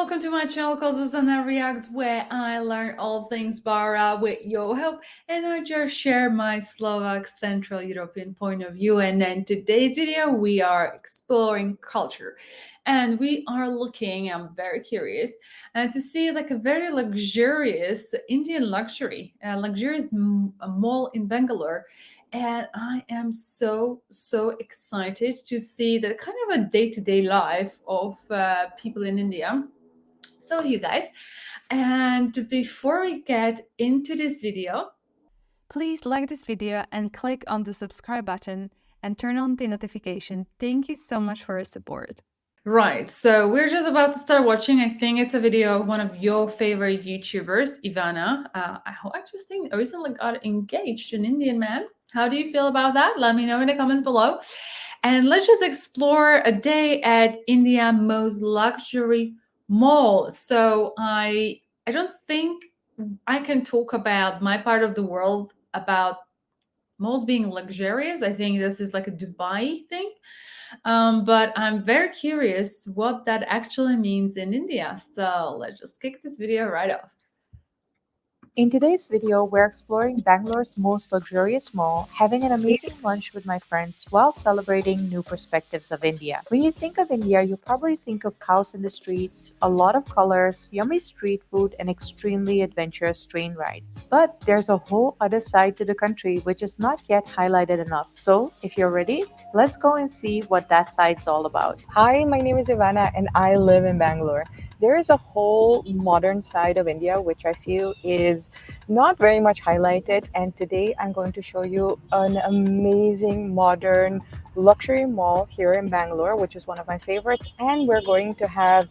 welcome to my channel called zuzanareacts, where I learn all things Bara with your help, and I just share my Slovak Central European point of view. And in today's video, we are exploring culture, and we are looking. I'm very curious to see like a very luxurious Indian luxurious mall in Bangalore. And I am so excited to see the kind of a day-to-day life of people in India. So you guys, and before we get into this video, please like this video and click on the subscribe button and turn on the notification. Thank you so much for your support. Right, so we're just about to start watching. I think it's a video of one of your favorite YouTubers, Ivana. I just think I recently got engaged to an Indian man. How do you feel about that? Let me know in the comments below. And let's just explore a day at India's most luxury mall. So I don't think I can talk about my part of the world about malls being luxurious. I think this is like a Dubai thing. But I'm very curious what that actually means in India. So let's just kick this video right off. In today's video, we're exploring Bangalore's most luxurious mall, having an amazing lunch with my friends while celebrating new perspectives of India. When you think of India, you probably think of cows in the streets, a lot of colors, yummy street food, and extremely adventurous train rides. But there's a whole other side to the country which is not yet highlighted enough. So if you're ready, let's go and see what that side's all about. Hi, my name is Ivana and I live in Bangalore. There is a whole modern side of India which I feel is not very much highlighted, and today I'm going to show you an amazing modern luxury mall here in Bangalore, which is one of my favorites, and we're going to have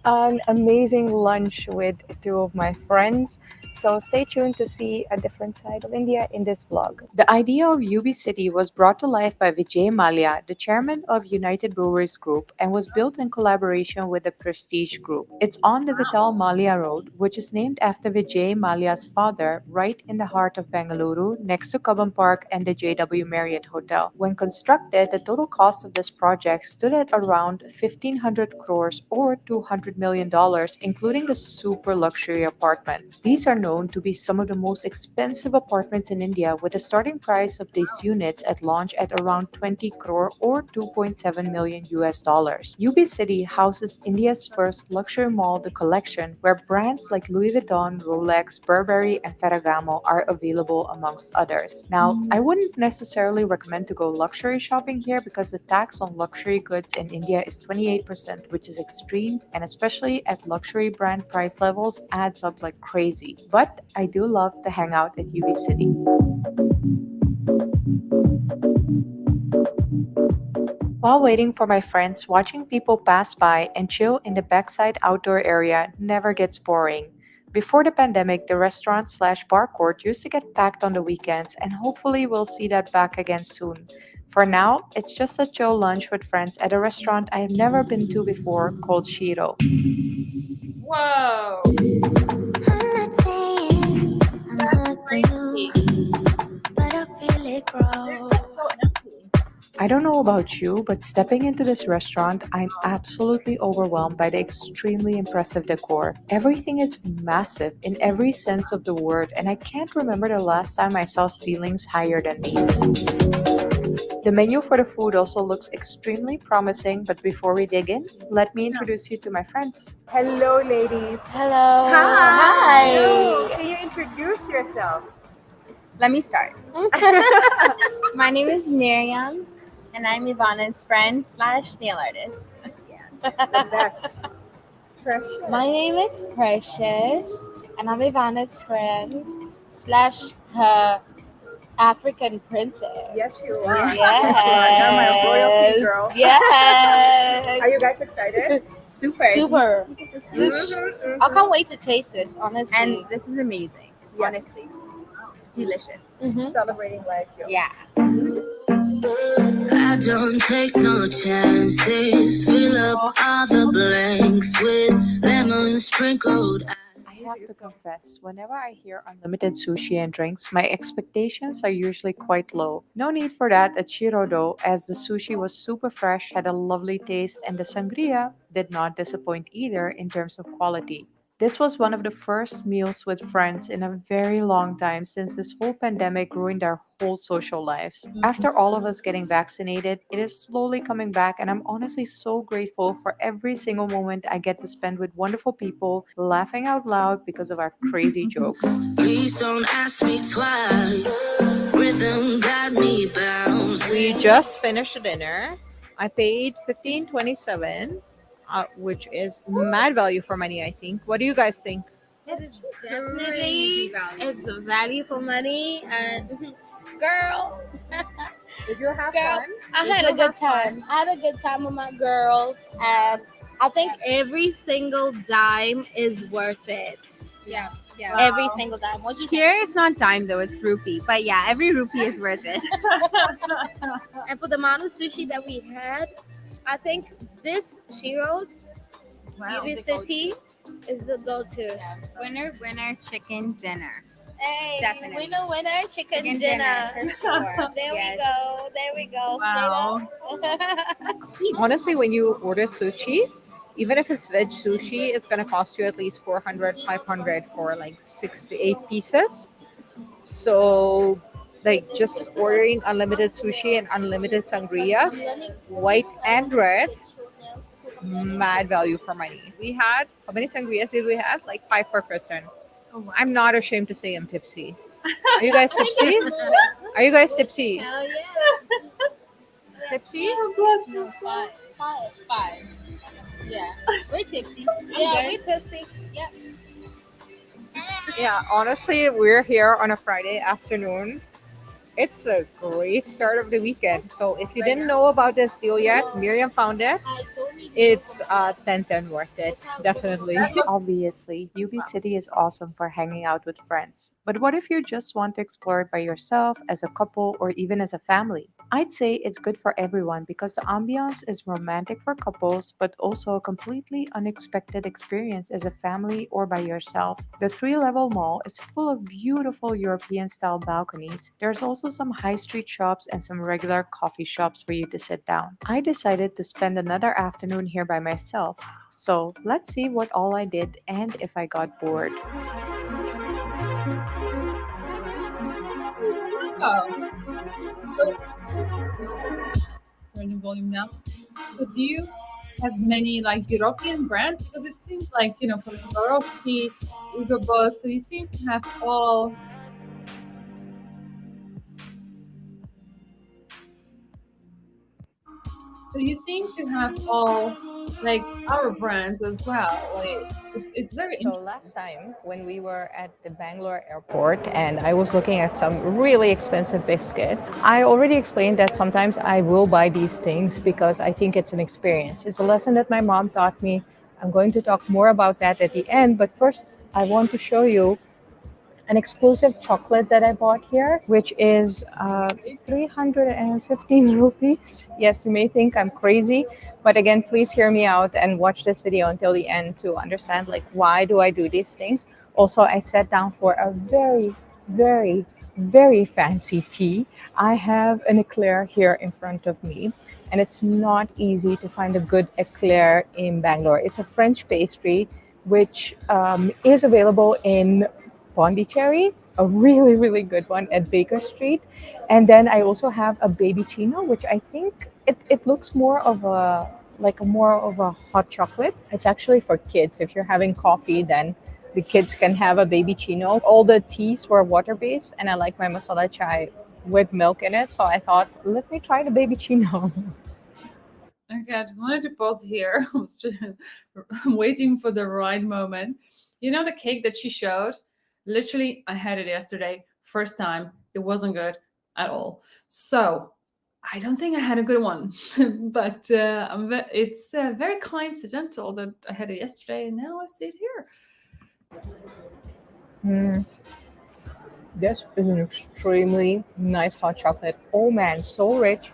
an amazing lunch with two of my friends. So stay tuned to see a different side of India in this vlog. The idea of UB City was brought to life by Vijay Mallya, the chairman of United Brewers Group, and was built in collaboration with the Prestige Group. It's on the Vital Mallya Road, which is named after Vijay Mallya's father, right in the heart of Bengaluru, next to Cubham Park and the JW Marriott Hotel. When constructed, the total cost of this project stood at around 1,500 crores or $200 million, including the super luxury apartments. These are known to be some of the most expensive apartments in India, with a starting price of these units at launch at around 20 crore or 2.7 million US dollars. UB City houses India's first luxury mall, The Collection, where brands like Louis Vuitton, Rolex, Burberry, and Ferragamo are available amongst others. Now, I wouldn't necessarily recommend to go luxury shopping here because the tax on luxury goods in India is 28%, which is extreme, and especially at luxury brand price levels adds up like crazy. But I do love to hang out at UB City. While waiting for my friends, watching people pass by and chill in the backside outdoor area never gets boring. Before the pandemic, the restaurant/bar court used to get packed on the weekends, and hopefully we'll see that back again soon. For now, it's just a chill lunch with friends at a restaurant I have never been to before called Shiro. Whoa! I don't know about you, but stepping into this restaurant, I'm absolutely overwhelmed by the extremely impressive decor. Everything is massive in every sense of the word, and I can't remember the last time I saw ceilings higher than these. The menu for the food also looks extremely promising, but before we dig in, let me introduce you to my friends. Hello, ladies. Hello. Hi. Hi. Can you introduce yourself? Let me start. My name is Miriam, and I'm Ivana's friend / nail artist. The best. Precious. My name is Precious, and I'm Ivana's friend / her African princess. Yes, you are. Yes. You're my royalty girl. Yes. Are you guys excited? Super. Super. Mhm. I can't wait to taste this, honestly. And this is amazing. Yes. Honestly. Delicious. Celebrating life. Yo. Yeah. I don't take no chances. Fill up all the blanks with lemon sprinkled. I have to confess, whenever I hear unlimited sushi and drinks, my expectations are usually quite low. No need for that at Shiro though, as the sushi was super fresh, had a lovely taste, and the sangria, did not disappoint either in terms of quality. This was one of the first meals with friends in a very long time since this whole pandemic ruined our whole social lives. After all of us getting vaccinated, it is slowly coming back, and I'm honestly so grateful for every single moment I get to spend with wonderful people, laughing out loud because of our crazy jokes. Please don't ask me twice. Rhythm got me bouncing. We just finished dinner. I paid 15.27, which is mad value for money, I think. What do you guys think? It is definitely it's a value for money and girl. Did you have Girl, fun? I had a good time. I had a good time with my girls, and I think every single dime is worth it. Yeah. Yeah. Every single dime. What you Here it's not dime though, it's rupee. But yeah, every rupee is worth it. And for the amount of sushi that we had, I think this Shiro's Beauty City is the go-to. Winner chicken dinner. Hey, Definitely. winner, chicken dinner. for sure. There Yes. we go. Wow. Straight up. Honestly, when you order sushi, even if it's veg sushi, it's going to cost you at least 400, 500 for like 6 to 8 pieces. So, like, just ordering unlimited sushi and unlimited sangrias, white and red, mad value for money. We had, how many sangrias did we have? Like 5 per person. I'm not ashamed to say I'm tipsy. Are you guys tipsy? Are you guys tipsy? Hell yeah. Tipsy? No, five. Yeah. We're tipsy. Yeah, we're tipsy. Yep. Yeah, honestly, we're here on a Friday afternoon. It's a great start of the weekend. So if you didn't know about this deal yet, Miriam found it. It's 10/10 worth it, definitely. Obviously, UB City is awesome for hanging out with friends. But what if you just want to explore it by yourself, as a couple, or even as a family? I'd say it's good for everyone because the ambiance is romantic for couples, but also a completely unexpected experience as a family or by yourself. The three-level mall is full of beautiful European-style balconies. There's also some high street shops and some regular coffee shops for you to sit down. I decided to spend another afternoon here by myself. So let's see what all I did and if I got bored. Oh. Turn the volume now. So do you have many like European brands? Because it seems like, for example, Swarovski, Hugo Boss, so you seem to have all. So you seem to have all like our brands as well. Like it's very So last time when we were at the Bangalore airport and I was looking at some really expensive biscuits, I already explained that sometimes I will buy these things because I think it's an experience. It's a lesson that my mom taught me. I'm going to talk more about that at the end, but first I want to show you an exclusive chocolate that I bought here, which is 315 rupees. Yes, you may think I'm crazy, but again, please hear me out and watch this video until the end to understand like why do I do these things. Also, I sat down for a very, very, very fancy tea. I have an eclair here in front of me, and it's not easy to find a good eclair in Bangalore. It's a French pastry which is available in Pondicherry, a really, really good one at Baker Street. And then I also have a baby chino, which I think it looks more of a hot chocolate. It's actually for kids. If you're having coffee, then the kids can have a baby chino. All the teas were water-based, and I like my masala chai with milk in it. So I thought, let me try the baby chino. Okay, I just wanted to pause here. I'm waiting for the right moment. You know the cake that she showed? Literally, I had it yesterday, first time. It wasn't good at all. So I don't think I had a good one, but it's very coincidental that I had it yesterday and now I see it here. This is an extremely nice hot chocolate. Oh man, so rich.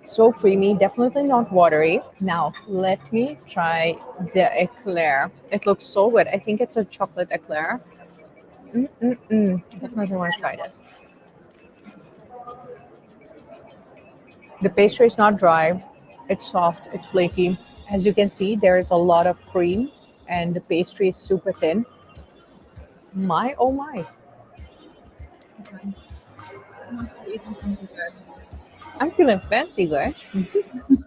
So creamy, definitely not watery. Now, let me try the eclair. It looks so good. I think it's a chocolate eclair. Definitely want to try this. The pastry is not dry. It's soft, it's flaky. As you can see, there is a lot of cream and the pastry is super thin. My, oh my. I'm feeling fancy, guys.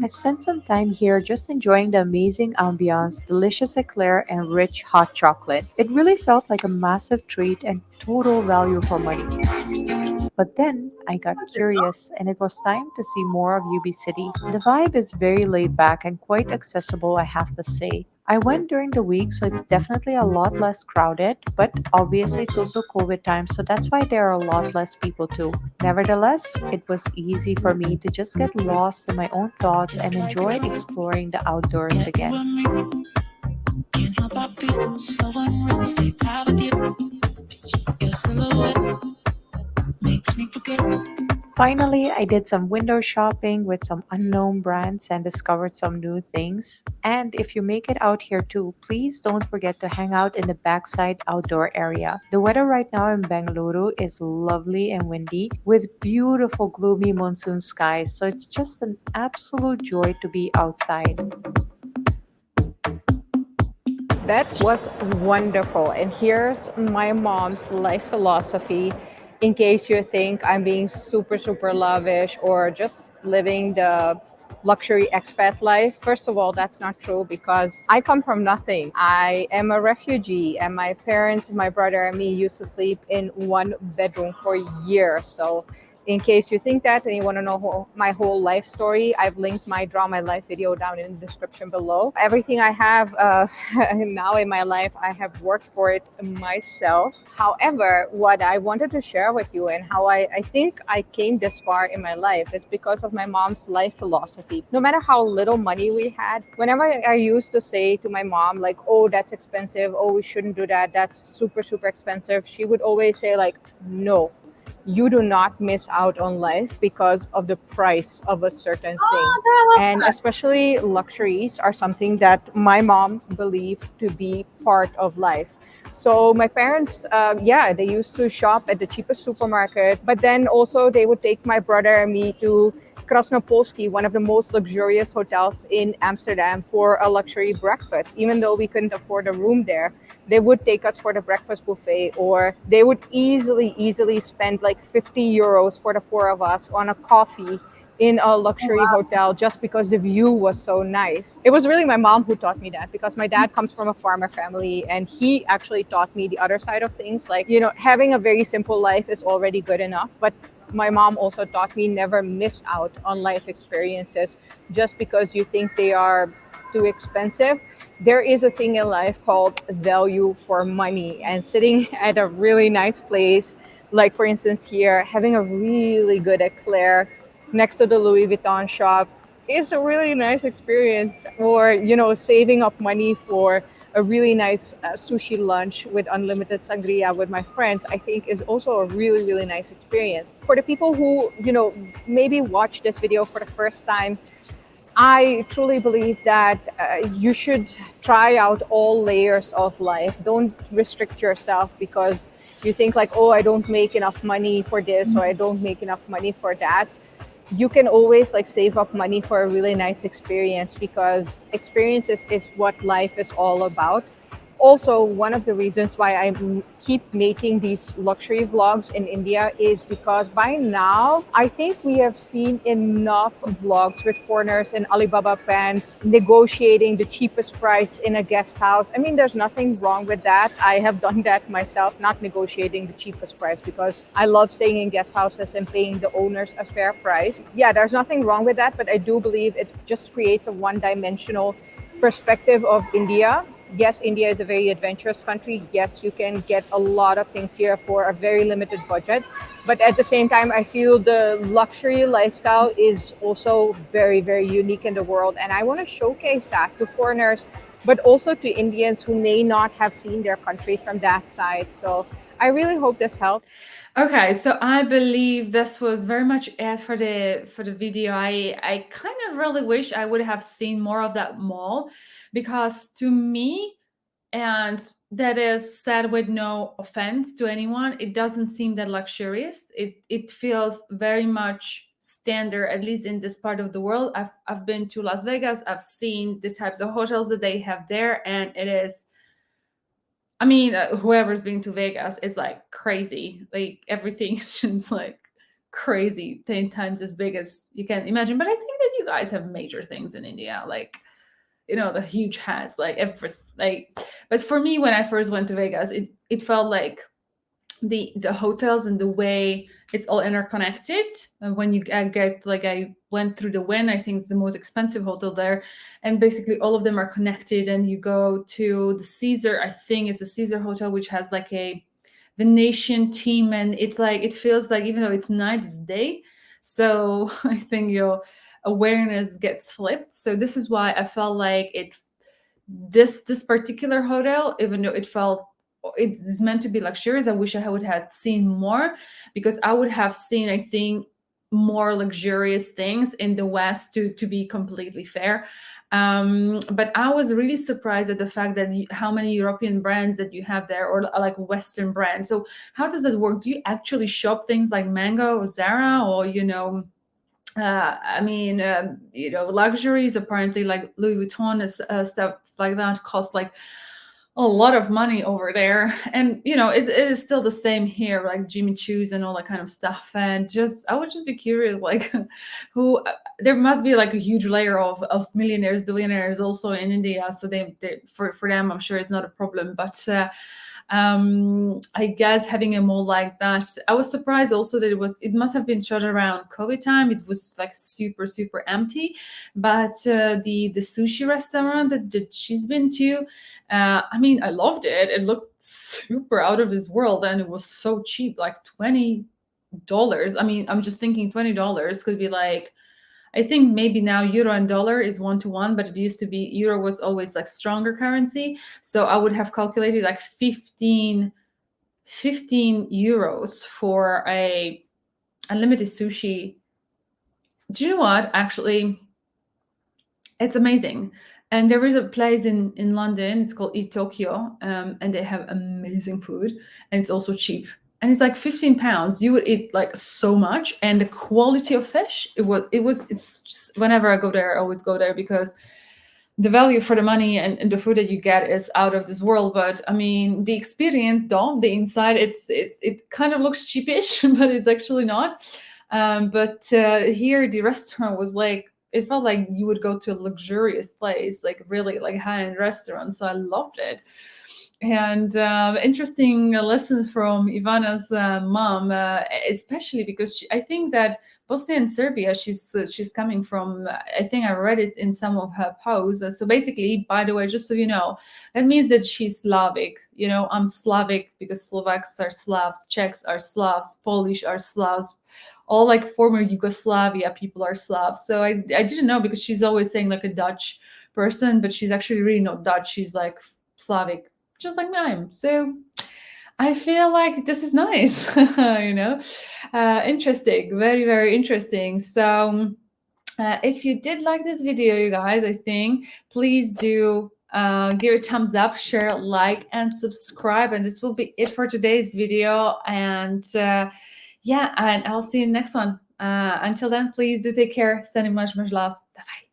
I spent some time here just enjoying the amazing ambiance, delicious eclair, and rich hot chocolate. It really felt like a massive treat and total value for money. But then I got curious and it was time to see more of UB City. The vibe is very laid back and quite accessible, I have to say. I went during the week, so it's definitely a lot less crowded, but obviously it's also COVID time, so that's why there are a lot less people too. Nevertheless, it was easy for me to just get lost in my own thoughts and enjoy exploring the outdoors again. Can't help but feel so unreal. Stay proud of you. Your silhouette makes me forget. Finally, I did some window shopping with some unknown brands and discovered some new things. And if you make it out here too, please don't forget to hang out in the backside outdoor area. The weather right now in Bengaluru is lovely and windy with beautiful gloomy monsoon skies, so it's just an absolute joy to be outside. That was wonderful. And here's my mom's life philosophy in case you think I'm being super, super lavish or just living the luxury expat life. First of all, that's not true because I come from nothing. I am a refugee, and my parents, my brother, and me used to sleep in one bedroom for years. So in case you think that and you want to know my whole life story, I've linked my Draw My Life video down in the description below. Everything I have now in my life, I have worked for it myself. However, what I wanted to share with you and how I think I came this far in my life is because of my mom's life philosophy. No matter how little money we had, whenever I used to say to my mom, like, oh, that's expensive, oh, we shouldn't do that, that's super, super expensive, she would always say, like, no, you do not miss out on life because of the price of a certain thing. And especially luxuries are something that my mom believed to be part of life. So my parents, yeah, they used to shop at the cheapest supermarkets, but then also they would take my brother and me to Krasnopolski, one of the most luxurious hotels in Amsterdam, for a luxury breakfast. Even though we couldn't afford a room there, they would take us for the breakfast buffet, or they would easily spend like 50 euros for the four of us on a coffee in a luxury hotel just because the view was so nice. It was really my mom who taught me that because my dad comes from a farmer family and he actually taught me the other side of things. Like, you know, having a very simple life is already good enough, but my mom also taught me never miss out on life experiences just because you think they are too expensive. There is a thing in life called value for money, and sitting at a really nice place, like for instance here, having a really good eclair next to the Louis Vuitton shop is a really nice experience. Or, you know, saving up money for a really nice sushi lunch with unlimited sangria with my friends, I think is also a really nice experience. For the people who, you know, maybe watch this video for the first time, I truly believe that you should try out all layers of life. Don't restrict yourself because you think like, oh, I don't make enough money for this or I don't make enough money for that. You can always like save up money for a really nice experience because experiences is what life is all about. Also, one of the reasons why I keep making these luxury vlogs in India is because by now, I think we have seen enough vlogs with foreigners in Alibaba pants negotiating the cheapest price in a guest house. I mean, there's nothing wrong with that. I have done that myself, not negotiating the cheapest price because I love staying in guest houses and paying the owners a fair price. Yeah, there's nothing wrong with that, but I do believe it just creates a one-dimensional perspective of India. Yes, India is a very adventurous country. Yes, you can get a lot of things here for a very limited budget. But at the same time, I feel the luxury lifestyle is also very unique in the world. And I want to showcase that to foreigners, but also to Indians who may not have seen their country from that side. So I really hope this helped. Okay, so I believe this was very much it for the video. I kind of really wish I would have seen more of that mall, because to me, and that is said with no offense to anyone, it doesn't seem that luxurious. It feels very much standard, at least in this part of the world. I've been to Las Vegas. I've seen the types of hotels that they have there, and it is, I mean, whoever's been to Vegas, it's like crazy. Like everything is just like crazy, 10 times as big as you can imagine. But I think that you guys have major things in India, like, you know, the huge hats, like everything. Like, but for me, when I first went to Vegas, it felt like the hotels and the way it's all interconnected. And when you get, like, I went through the Wynn, I think it's the most expensive hotel there, and basically all of them are connected. And you go to the Caesar, I think it's a Caesar hotel, which has like a Venetian theme, and it's like, it feels like even though it's night, it's day. So I think your awareness gets flipped. So this is why I felt like this particular hotel, even though it is meant to be luxurious, I wish I would have seen more, because I would have seen, I think, more luxurious things in the West, to be completely fair. But I was really surprised at the fact that how many European brands that you have there, or like Western brands. So how does that work? Do you actually shop things like Mango or Zara, or, you know, you know, luxuries apparently like Louis Vuitton and stuff like that cost like a lot of money over there. And, you know, it is still the same here, like Jimmy Choo's and all that kind of stuff. And I would just be curious, like, who, there must be like a huge layer of millionaires, billionaires also in India. So they for them, I'm sure it's not a problem. But I guess having a mall like that, I was surprised also that it must have been shut around COVID time. It was like super empty. But the sushi restaurant that she's been to, I mean, I loved it. It looked super out of this world, and it was so cheap, like $20. I mean, I'm just thinking $20 could be like, I think maybe now euro and dollar is 1-to-1, but it used to be euro was always like stronger currency. So I would have calculated like 15 euros for a unlimited sushi. Do you know what? Actually, it's amazing. And there is a place in London, it's called Eat Tokyo, and they have amazing food, and it's also cheap. And it's like £15. You would eat like so much, and the quality of fish, it's just, whenever I go there, I always go there because the value for the money and the food that you get is out of this world. But I mean, the experience, the inside, it kind of looks cheapish, but it's actually not. But here the restaurant was like, it felt like you would go to a luxurious place, like really like high-end restaurant. So I loved it. And interesting lesson from Ivana's mom, especially because I think that Bosnia and Serbia, she's coming from, I think I read it in some of her posts. So basically, by the way, just so you know, that means that she's Slavic. You know, I'm Slavic because Slovaks are Slavs, Czechs are Slavs, Polish are Slavs, all like former Yugoslavia people are Slavs. So I didn't know, because she's always saying like a Dutch person, but she's actually really not Dutch. She's like Slavic, just like I am. So I feel like this is nice, you know, interesting, very interesting. So if you did like this video, you guys, I think, please do give it a thumbs up, share, like, and subscribe. And this will be it for today's video. And yeah, and I'll see you in the next one. Until then, please do take care. Sending much love. Bye-bye.